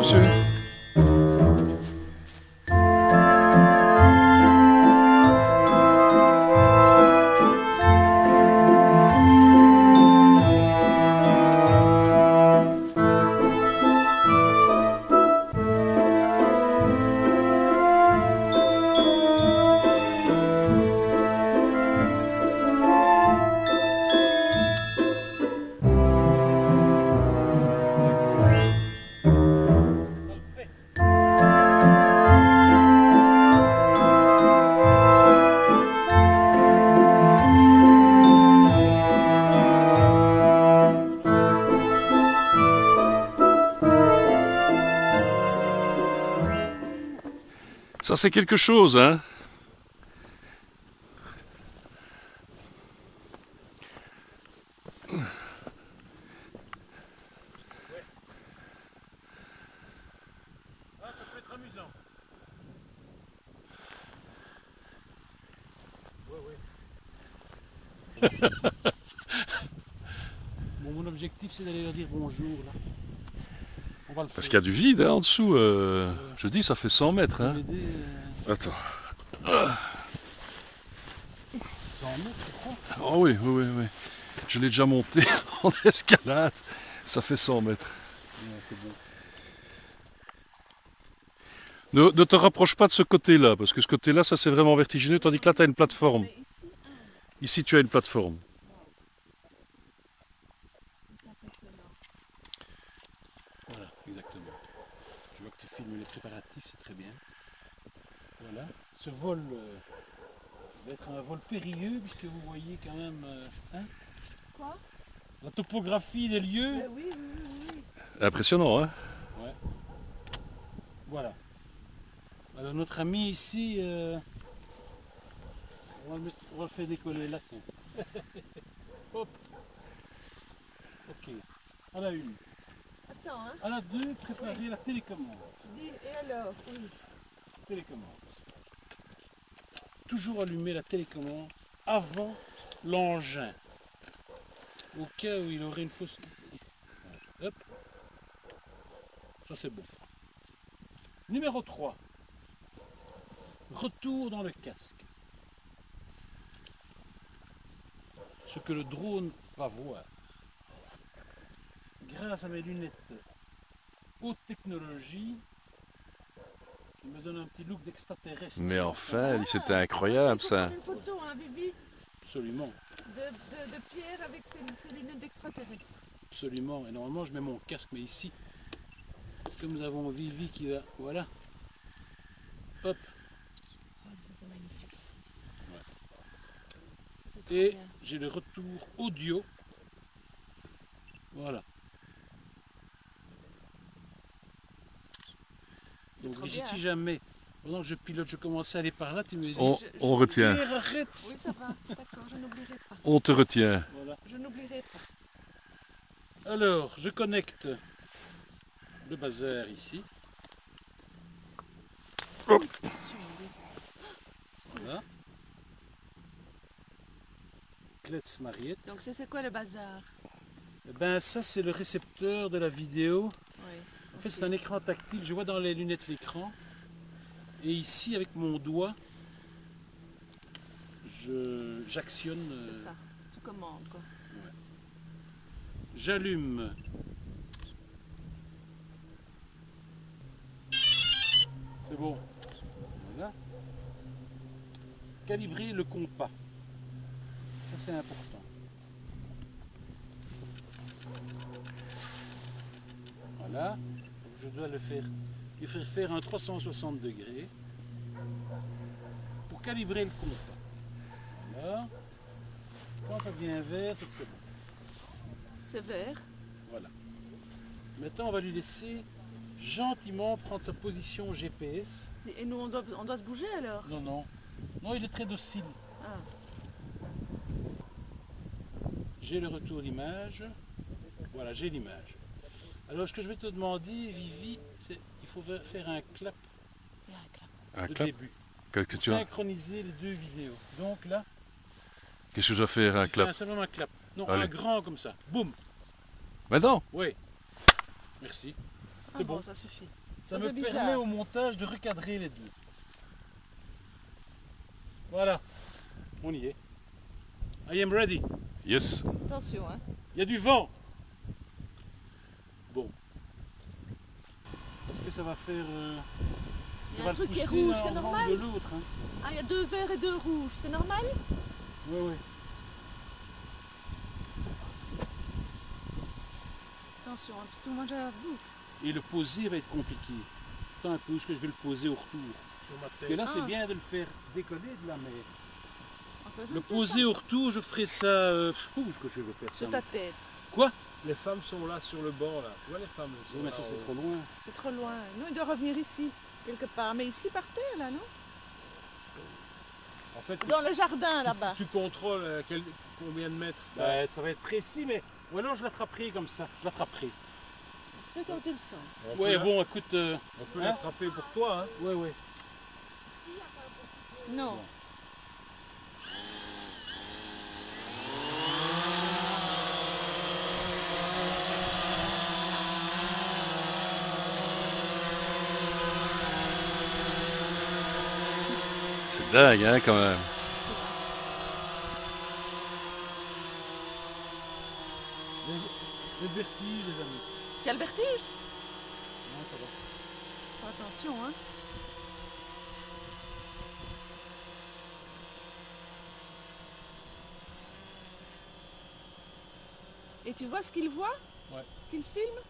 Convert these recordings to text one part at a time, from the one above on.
monsieur. Ça c'est quelque chose, hein. Ah, ça peut être amusant. Ouais. Bon, mon objectif c'est d'aller leur dire bonjour là. On va le faire. Parce qu'il y a du vide hein, en dessous. Je dis, ça fait 100 mètres. Hein. Attends. 100 mètres, tu crois? Oh oui, oui, oui, oui. Je l'ai déjà monté en escalade. Ça fait 100 mètres. Ouais, c'est bon. Ne te rapproche pas de ce côté-là, parce que ce côté-là, ça c'est vraiment vertigineux, tandis que là, tu as une plateforme. Ici, tu as une plateforme. Voilà, exactement. Je vois que tu filmes les préparatifs, c'est très bien. Voilà. Ce vol va être un vol périlleux, puisque vous voyez quand même... hein, Quoi? la topographie des lieux. Oui, oui, oui, oui. Impressionnant, hein? Ouais. Voilà. Alors notre ami ici, on va le faire décoller là. Tiens. Hop. Ok. À la une. Attends, hein. À la deux, préparer la télécommande. Dis, et alors? Oui. Télécommande. Toujours allumer la télécommande avant l'engin. Au cas où il aurait une fausse... Hop. Ça c'est bon. Numéro 3. Retour dans le casque. Ce que le drone va voir. Grâce à mes lunettes haute technologie, qui me donnent un petit look d'extraterrestre. Mais enfin, c'était incroyable ça. Il faut prendre une photo, hein, Vivi, Absolument, de Pierre avec ses lunettes d'extraterrestre. absolument. Et normalement je mets mon casque, mais ici, comme nous avons Vivi qui va... Voilà. Hop. Oh, c'est magnifique ici. Ouais. Ça, c'est trop Et bien. j'ai le retour audio. Voilà. C'est Donc trop Brigitte, bien. si jamais, pendant que je pilote, je commençais à aller par là, tu me dis... On retient. Pierre, arrête. Oui, ça va. D'accord, je n'oublierai pas. On te retient. Voilà. Je n'oublierai pas. Alors, je connecte le bazar ici. Attention, oui. Voilà. Klets Mariette. Donc c'est quoi le bazar? Eh ben ça c'est le récepteur de la vidéo. Oui. En fait c'est un écran tactile, je vois dans les lunettes l'écran. Et ici avec mon doigt, j'actionne. C'est ça. Tu commandes quoi. J'allume. C'est bon. Voilà. Calibrer le compas. Ça c'est important. Voilà. Je dois lui faire un 360 degrés pour calibrer le compas. Voilà. Quand ça devient vert, c'est que c'est bon. C'est vert. Voilà. Maintenant, on va lui laisser gentiment prendre sa position GPS. Et nous on doit se bouger alors? Non, non. Non, il est très docile. Ah. J'ai le retour d'image. Voilà, j'ai l'image. Alors, ce que je vais te demander, Vivi, c'est il faut faire un clap Il y a un clap. Un de clap. début. Qu'est-ce que Pour tu as? synchroniser les deux vidéos. Donc là, Qu'est-ce que je dois faire? Un fais clap? simplement un clap. Non, Allez. un grand comme ça. Boum. Mais non! Oui. Merci. Ah C'est bon, bon. ça suffit. Ça Ça, me c'est bizarre. permet au montage de recadrer les deux. Voilà. On y est. I am ready. Yes. Attention, hein. Il y a du vent. Bon. Est-ce que ça va faire... Il y ça a va un le truc qui est pousser rouge, l'un c'est en normal? manque de l'autre. Hein. Ah, il y a 2 verts et 2 rouges, c'est normal? Oui, oui. Attention, hein, tout le monde a la boucle. Et le poser va être compliqué. Attends un peu, où est-ce que je vais le poser au retour? Parce que là, c'est Ah. bien de le faire décoller de la mer. Ah, ça, je Le ne sais poser au retour, je ferai ça... où est-ce que je vais faire pas. ça? Sur ta tête. Quoi? Les femmes sont là sur le banc là. Tu vois les femmes elles sont Oui, mais là ça, c'est en haut. trop loin. C'est trop loin. Non, il doit revenir ici, quelque part. Mais ici, par terre, là, non? En fait, Dans le jardin, là-bas. tu contrôles combien de mètres. Ben, ça va être précis, mais... Ou alors je l'attraperai comme ça. Je l'attraperai. Fais comme tu le sens. On peut Ouais, la- bon, écoute... on peut hein? l'attraper pour toi. Hein. Ouais, ouais. Non. C'est dingue, hein, quand même. Les vertiges, les amis. Tu as le vertige? Non, ça va. Fais attention, hein. Et tu vois ce qu'il voit? Ouais. Ce qu'il filme?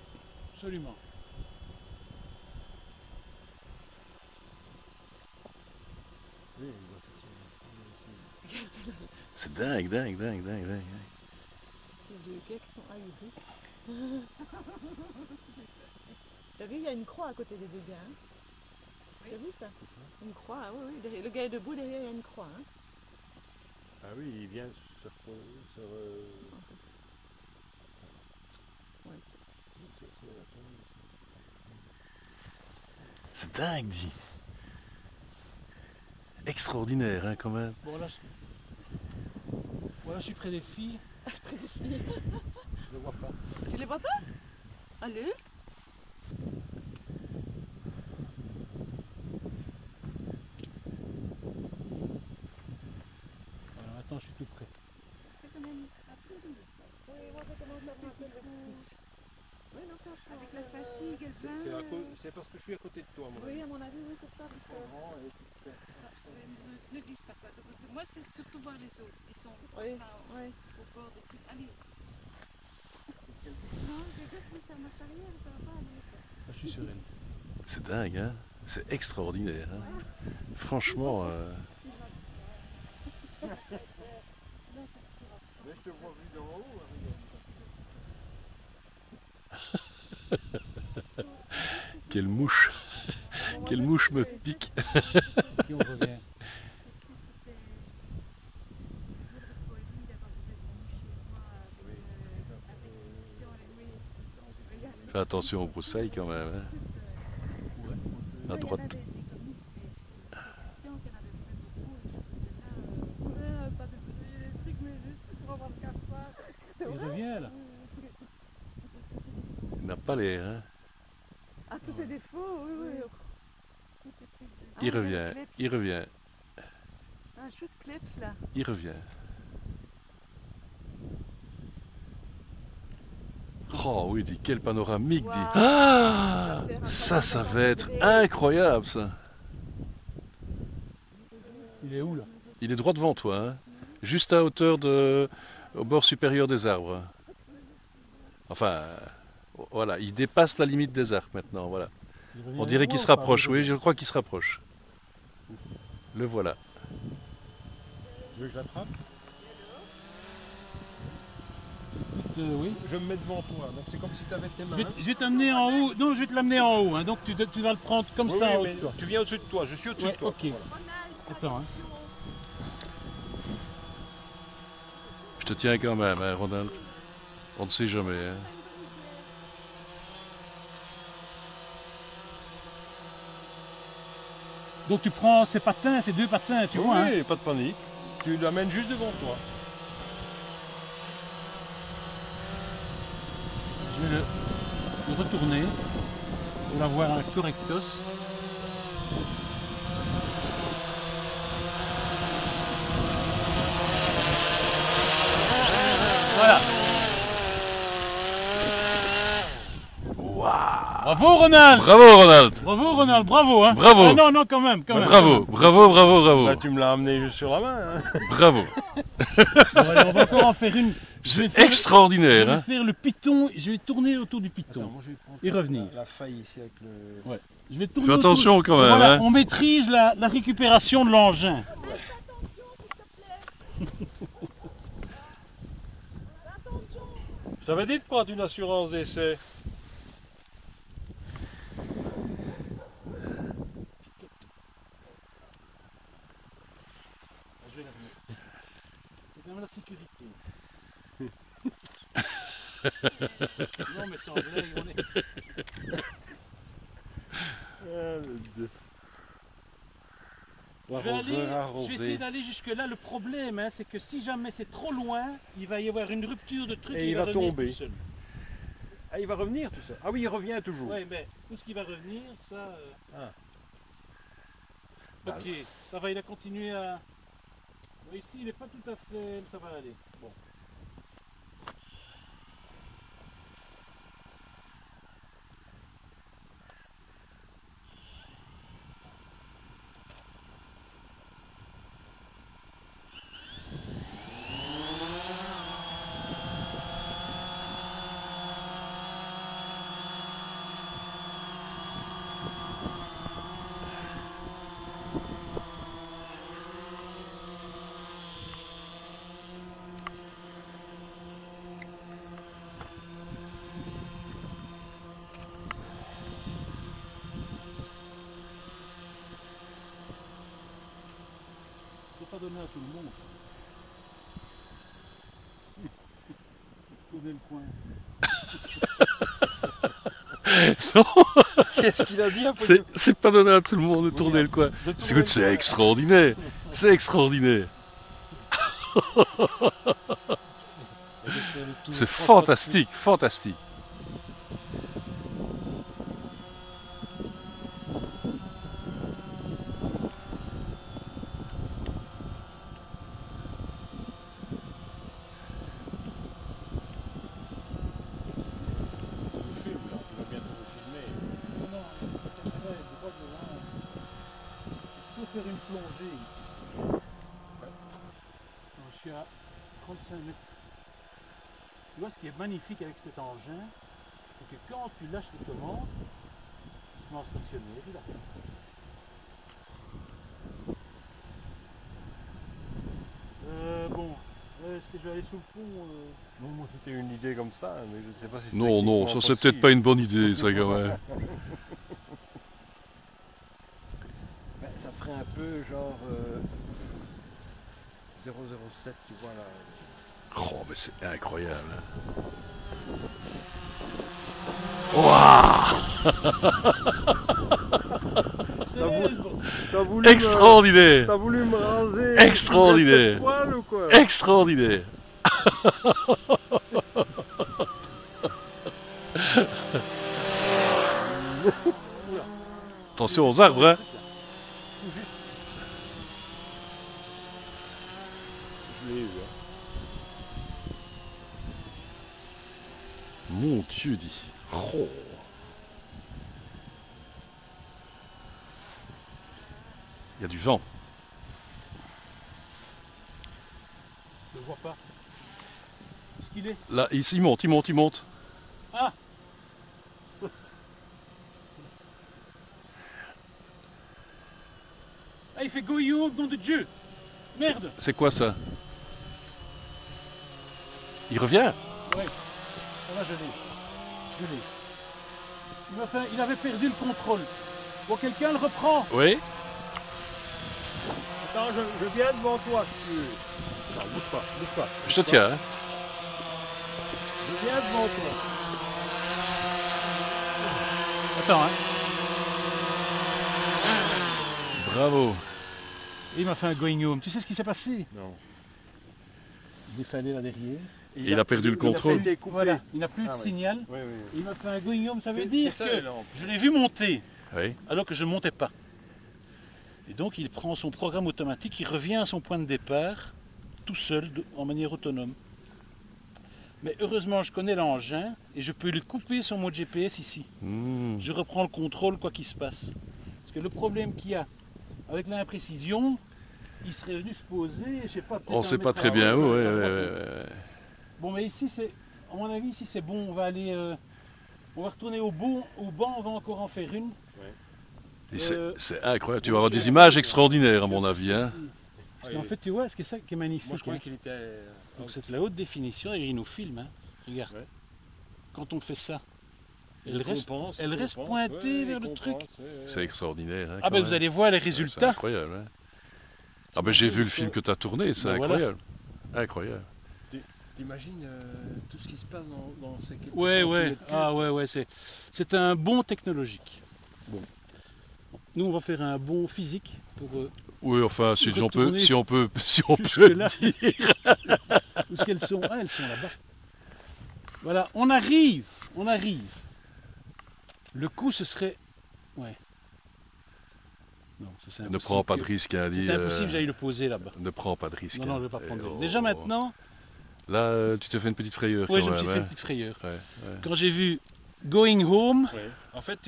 Absolument. C'est dingue, dingue, dingue, dingue, dingue. Il y a 2 gars qui sont ahuris. T'as vu, il y a une croix à côté des 2 gars. Hein? T'as vu ça? Une croix, ah oui, oui. Derrière, le gars est debout, derrière, il y a une croix. Hein? Ah oui, il vient sur... Ouais, C'est dingue, dit. Extraordinaire, hein, quand même. Bon, là, je suis près des filles. près des filles. Je ne vois pas. Tu les vois pas? Allez. Voilà, attends, je suis tout près. C'est quand même rapide. Oui, moi je commence à avoir un peu de vertige. Oui, non, franchement. Avec la fatigue, elle vient. C'est parce que je suis à côté de toi, mon Oui, à mon avis, oui, c'est ça. parce que- Ne glisse pas, quoi. Moi, c'est surtout voir les autres. Ils sont Oui, comme ça, oui. au bord des trucs. Allez. Non, je vais juste faire marche arrière, ça va pas aller. Là, je suis sereine. C'est dingue, hein. C'est extraordinaire. Hein. Franchement, Mais je te vois vu d'en haut. quelle mouche. Quelle mouche me pique. Qui on revient. Fais attention aux broussailles quand même. Hein. À droite. Pas de trucs, mais juste pour avoir le cafard. Il revient, là. Il n'a pas l'air. Hein. Ah, tout est défaut, oui, oui. Il revient. Il revient. Un chou de kleps, là. Il revient. Oh oui, dit quel panoramique, dit. Waouh. Ah, ça va être incroyable, ça. Il est où, là? Il est droit devant toi, hein. Juste à hauteur au bord supérieur des arbres. Enfin, voilà, il dépasse la limite des arbres maintenant, voilà. Il revient On dirait vers qu'il moi se ou pas? rapproche, oui, je crois qu'il se rapproche. Le voilà. Tu veux que je l'attrape? Oui. Je me mets devant toi. Donc c'est comme si tu avais tes mains. Je vais t'amener en haut. Non, je vais te l'amener en haut. Hein. Donc tu vas le prendre comme Oui, ça en haut mais de toi. tu viens au-dessus de toi. Je suis au-dessus Ouais, de toi. ok. Attends. Hein. Je te tiens quand même, hein, Ronald. On ne sait jamais. Hein. Donc tu prends ces patins, ces 2 patins, tu vois. Hein. Oui, pas de panique. Tu l'amènes juste devant toi. Je vais le retourner. pour avoir un correctos. Voilà. Bravo Ronald. Bravo Ronald. Bravo Ronald, bravo hein. Bravo. Ah, non, non, quand même. Bravo, bravo, bravo, bravo. Bah, tu me l'as amené juste sur la main. Hein. Bravo. Bon, allez, on va encore en faire une. Je vais C'est faire- extraordinaire. Je vais Hein. faire le piton, je vais tourner autour du piton. Attends, moi je vais prendre Et revenir. La faille ici avec le... Je vais tourner Fais autour- attention quand même. Voilà, Hein. on maîtrise la récupération de l'engin. Je t'avais dit de prendre une assurance d'essai. Je vais la remettre. C'est quand même la sécurité. Non mais sans blague, on est... Je vais essayer d'aller jusque là. Le problème, hein, c'est que si jamais c'est trop loin, il va y avoir une rupture de truc Et il va va revenir tomber. tout seul. Ah, il va revenir tout ça. Ah oui, il revient toujours. Oui, mais tout ce qui va revenir, ça... Ah. Ok, ça va, il a continué à... Ouais, ici, il n'est pas tout à fait... Ça va aller. Bon. Pas donner à tout le monde. Tourner le coin. Qu'est-ce qu'il a dit après? C'est pas donné à tout le monde de tourner le coin. De tourner C'est le coin. extraordinaire. C'est extraordinaire. C'est fantastique, fantastique. Faire une plongée ici. Je suis à 35 mètres. Tu vois ce qui est magnifique avec cet engin, c'est que quand tu lâches les commandes, il se met en stationnaire, il arrête. Bon, est-ce que je vais aller sous le pont Non, moi c'était une idée comme ça, mais je ne sais pas si c'est Non, non, techniquement ça c'est peut-être pas possible. une bonne idée, ça quand même. Ben, ça ferait un peu genre 007, tu vois là. Oh, mais c'est incroyable. Waouh! T'as voulu Extraordinaire! T'as voulu me raser. Extraordinaire. Tu poil ou quoi? Extraordinaire! Attention aux arbres, hein! Je l'ai eu. Mon Dieu dit. Oh. Il y a du vent. Je ne vois pas. Où est-ce qu'il est? Là, il monte, il monte, il monte. Ah! Ah, il fait goyou, nom de Dieu! Merde! C'est quoi ça? Il revient? Ouais, ça va, je l'ai. Je l'ai. Il avait perdu le contrôle. Bon, quelqu'un le reprend. Oui? Attends, je viens devant toi si tu veux. Non, bouge pas, bouge pas. Je te tiens, hein? Je viens devant toi. Attends, hein. Bravo. Il m'a fait un going home. Tu sais ce qui s'est passé? Non. Il est allé là derrière Il a perdu le contrôle. Voilà, il n'a plus de Ah, oui. signal. Oui, oui. Il m'a fait un going home, ça veut C'est- dire c'est ça, que les lampes. je l'ai vu monter Oui. alors que je ne montais pas. Et donc il prend son programme automatique, il revient à son point de départ tout seul, en manière autonome. Mais heureusement je connais l'engin et je peux lui couper sur mon GPS ici. Hmm. Je reprends le contrôle quoi qu'il se passe. Parce que le problème qu'il y a avec l'imprécision, il serait venu se poser, je sais pas, peut-être On ne un sait pas mètre très à bien l'heure, où. je Ouais, sais pas ouais, trop. ouais. Bon, mais ici, c'est, à mon avis, ici c'est bon. On va aller, on va retourner au banc, on va encore en faire une. Et c'est- Euh, c'est incroyable. Tu vas avoir des images extraordinaires, à mon avis. Hein. Parce qu'en fait, tu vois, ce qui est magnifique. Moi, je croyais hein. qu'il était... Donc c'est de la haute définition et il nous filme. Hein. Regarde. Ouais. Quand on fait ça, Il compense, elle il reste compense, pointée ouais, vers il le compense, truc. ouais, ouais. C'est extraordinaire. Hein, Ah quand ben même. vous allez voir les C'est résultats. incroyable. Hein. Ah ben j'ai vu le film que tu as tourné, c'est Ben voilà. incroyable. Incroyable. T'imagines tout ce qui se passe dans ces quelques Ouais, ouais. centimètres cubes. Ah ouais, ouais. C'est un bond technologique. Bon. Nous, on va faire un bond physique pour Oui, enfin, si on peut, Retourner si on peut, si on peut jusque-là. le dire. Où est-ce qu'elles sont? Ah, elles sont là-bas. Voilà, on arrive. On arrive. Le coup, ce serait... Ouais. Non, ça c'est Ne impossible. prends pas de risque, hein, dit. C'est impossible, j'aille le poser là-bas. Ne prends pas de risque. Non, non, hein. je vais pas prendre de Et risque. Déjà maintenant, Là, tu te fais une petite frayeur. ouais, quand je me même, suis fait une hein. petite frayeur. Ouais, ouais. Quand j'ai vu Going Home, Ouais. En fait,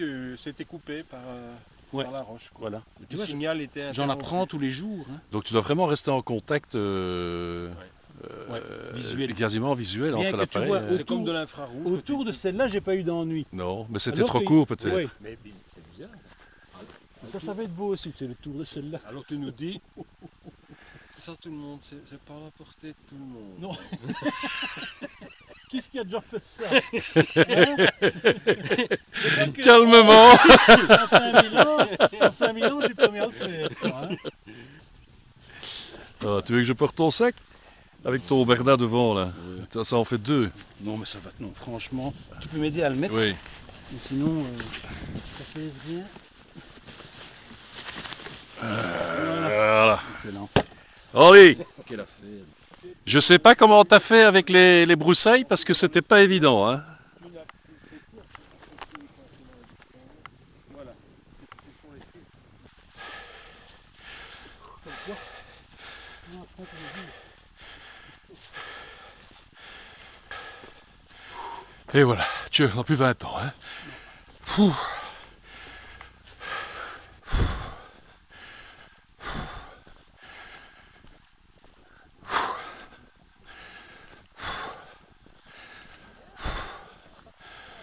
c'était coupé par, Ouais. par la roche. Quoi. voilà. Tu Le vois, signal était j'en interrompu. apprends tous les jours. Hein. Donc tu dois vraiment rester en contact Ouais, visuel. quasiment visuel Bien entre que tu l'appareil. vois, hein. C'est comme de l'infrarouge. que Autour tu- de celle-là, j'ai pas eu d'ennui. Non, mais c'était Alors trop que- court peut-être. Ouais. Mais c'est bizarre. Ça va être beau aussi, c'est le tour de celle-là. Alors tu nous dis, ça tout le monde, c'est pas la portée de tout le monde. Non. Qu'est-ce qui a déjà fait ça hein? Peut-être que Calmement. En 5000 ans, je suis premier à le faire. ça, hein. Ah, tu veux que je porte ton sac? Avec ton Bernard devant là. Ça en fait deux. Non, mais ça va. Non, franchement, tu peux m'aider à le mettre. Oui. Mais sinon, ça pèse rien. Voilà. Excellent. Allez, Quelle affaire. je sais pas comment t'as fait avec les broussailles parce que c'était pas évident. Hein. Et voilà, tu n'as plus 20 ans. Hein. Ouh.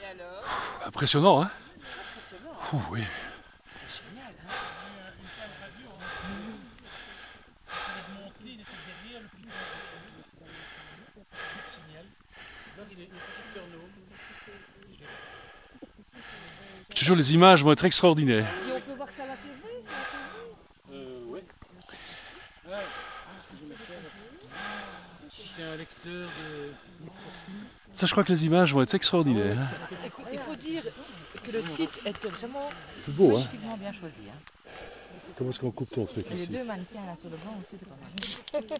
Et alors? Impressionnant, hein? Impressionnant. Ouh, oui. C'est génial, hein? Toujours les images vont être extraordinaires. Si on peut voir ça à la TV, sur la TV? Ouais. Il y a un lecteur de microfilm. Ça, je crois que les images vont être extraordinaires. Hein. Écoute, il faut dire que le site est vraiment C'est beau, hein? magnifiquement bien choisi. Hein. Comment est-ce qu'on coupe ton truc Et les ici? deux mannequins là sur le banc aussi, c'est pas mal.